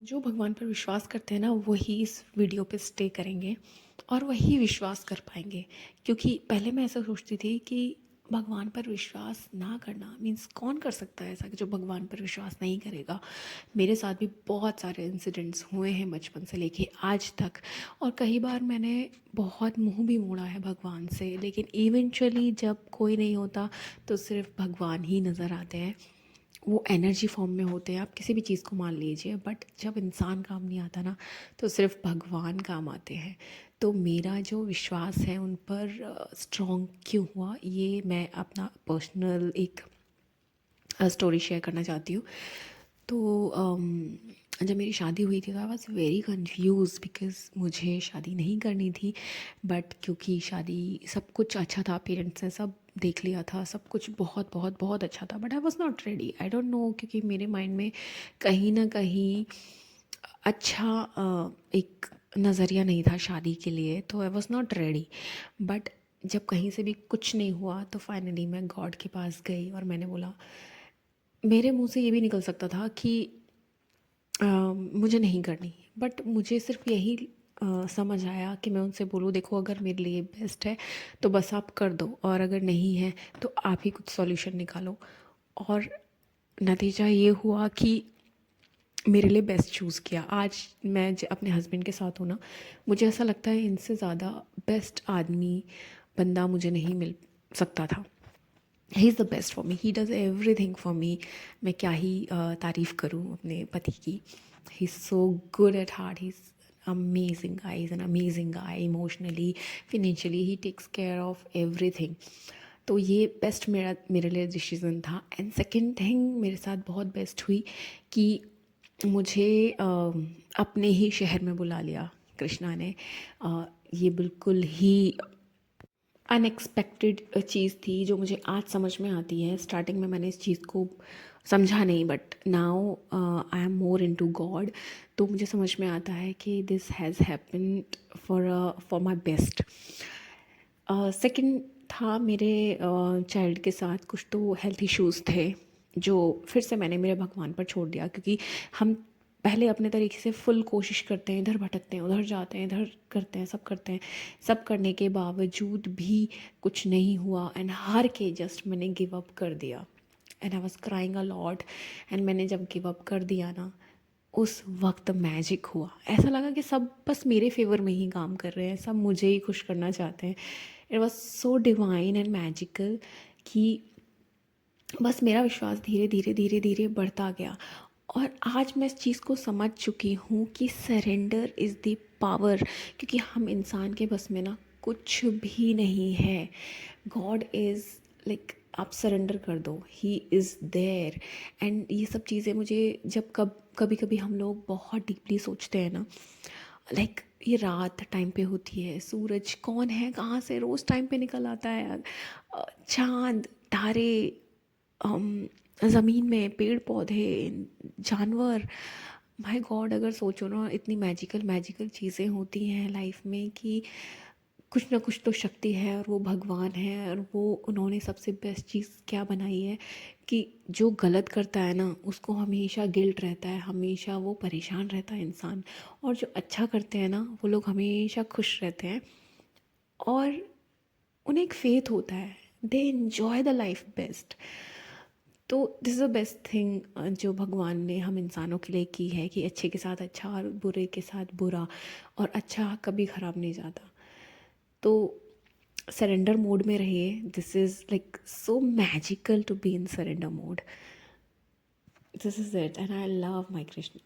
जो भगवान पर विश्वास करते हैं ना वही इस वीडियो पे स्टे करेंगे और वही विश्वास कर पाएंगे। क्योंकि पहले मैं ऐसा सोचती थी कि भगवान पर विश्वास ना करना मीन्स कौन कर सकता है ऐसा कि जो भगवान पर विश्वास नहीं करेगा। मेरे साथ भी बहुत सारे इंसिडेंट्स हुए हैं बचपन से लेके आज तक। और कई बार मैंने बहुत मुंह भी मोड़ा है भगवान से, लेकिन इवेंचुअली जब कोई नहीं होता तो सिर्फ भगवान ही नज़र आते हैं। वो एनर्जी फॉर्म में होते हैं, आप किसी भी चीज़ को मान लीजिए, बट जब इंसान काम नहीं आता ना तो सिर्फ भगवान काम आते हैं। तो मेरा जो विश्वास है उन पर स्ट्रॉन्ग क्यों हुआ, ये मैं अपना पर्सनल एक स्टोरी शेयर करना चाहती हूँ। तो जब मेरी शादी हुई थी तो I was very confuse because मुझे शादी नहीं करनी थी। बट क्योंकि शादी सब कुछ अच्छा था, पेरेंट्स ने सब देख लिया था, सब कुछ बहुत बहुत बहुत अच्छा था, but I was not ready. I don't know, क्योंकि मेरे माइंड में कहीं ना कहीं अच्छा एक नज़रिया नहीं था शादी के लिए, तो I was not ready. But जब कहीं से भी कुछ नहीं हुआ तो फाइनली मैं गॉड के पास गई और मैंने बोला, मेरे मुंह से ये भी निकल सकता था कि मुझे नहीं करनी, बट मुझे सिर्फ यही समझ आया कि मैं उनसे बोलूँ, देखो अगर मेरे लिए बेस्ट है तो बस आप कर दो, और अगर नहीं है तो आप ही कुछ सॉल्यूशन निकालो। और नतीजा ये हुआ कि मेरे लिए बेस्ट चूज़ किया। आज मैं अपने हस्बैंड के साथ हूँ ना, मुझे ऐसा लगता है इनसे ज़्यादा बेस्ट आदमी बंदा मुझे नहीं मिल सकता था। He is the best for me, he does everything for me. मैं क्या ही तारीफ़ करूँ अपने पति की। He is so good at heart, he is amazing guy, is an amazing guy. Emotionally, financially, he takes care of everything. तो ये बेस्ट मेरे लिए डिसीज़न था। एंड सेकेंड थिंग मेरे साथ बहुत बेस्ट हुई कि मुझे अपने ही शहर में बुला लिया कृष्णा ने। ये बिल्कुल ही अनएक्सपेक्टेड चीज़ थी जो मुझे आज समझ में आती है। स्टार्टिंग में मैंने इस चीज़ को समझा नहीं, but now I am more into God. तो मुझे समझ में आता है कि this has happened for my best. Second था, मेरे चाइल्ड के साथ कुछ तो हेल्थ इश्यूज़ थे जो फिर से मैंने मेरे भगवान पर छोड़ दिया। क्योंकि हम पहले अपने तरीके से फुल कोशिश करते हैं, इधर भटकते हैं, उधर जाते हैं, इधर करते हैं, सब करते हैं। सब करने के बावजूद भी कुछ नहीं हुआ एंड हार के जस्ट मैंने गिव अप कर दिया। And I was crying a lot. And मैंने जब गिव अप कर दिया ना, उस वक्त मैजिक हुआ। ऐसा लगा कि सब बस मेरे फेवर में ही काम कर रहे हैं, सब मुझे ही खुश करना चाहते हैं। It was so divine and magical कि बस मेरा विश्वास धीरे धीरे धीरे धीरे बढ़ता गया। और आज मैं इस चीज़ को समझ चुकी हूँ कि सरेंडर इज़ द पावर। क्योंकि हम इंसान के बस में ना कुछ भी नहीं है। गॉड इज़ लाइक, आप सरेंडर कर दो, ही इज़ देयर। एंड ये सब चीज़ें मुझे जब कभी कभी हम लोग बहुत डीपली सोचते हैं ना, लाइक ये रात टाइम पे होती है, सूरज कौन है कहाँ से रोज़ टाइम पे निकल आता है यार, चाँद तारे, ज़मीन में पेड़ पौधे, जानवर। माय गॉड, अगर सोचो ना, इतनी मैजिकल मैजिकल चीज़ें होती हैं लाइफ में कि कुछ ना कुछ तो शक्ति है और वो भगवान है। और वो उन्होंने सबसे बेस्ट चीज़ क्या बनाई है कि जो गलत करता है ना उसको हमेशा गिल्ट रहता है, हमेशा वो परेशान रहता है इंसान। और जो अच्छा करते हैं ना वो लोग हमेशा खुश रहते हैं और उन्हें एक फेथ होता है, they enjoy the life best. तो this is the best thing जो भगवान ने हम इंसानों के लिए की है कि अच्छे के साथ अच्छा और बुरे के साथ बुरा, और अच्छा कभी ख़राब नहीं जाता। तो सरेंडर मोड में रहिए। This is like so magical to be in surrender mode. This is it and I love my Krishna.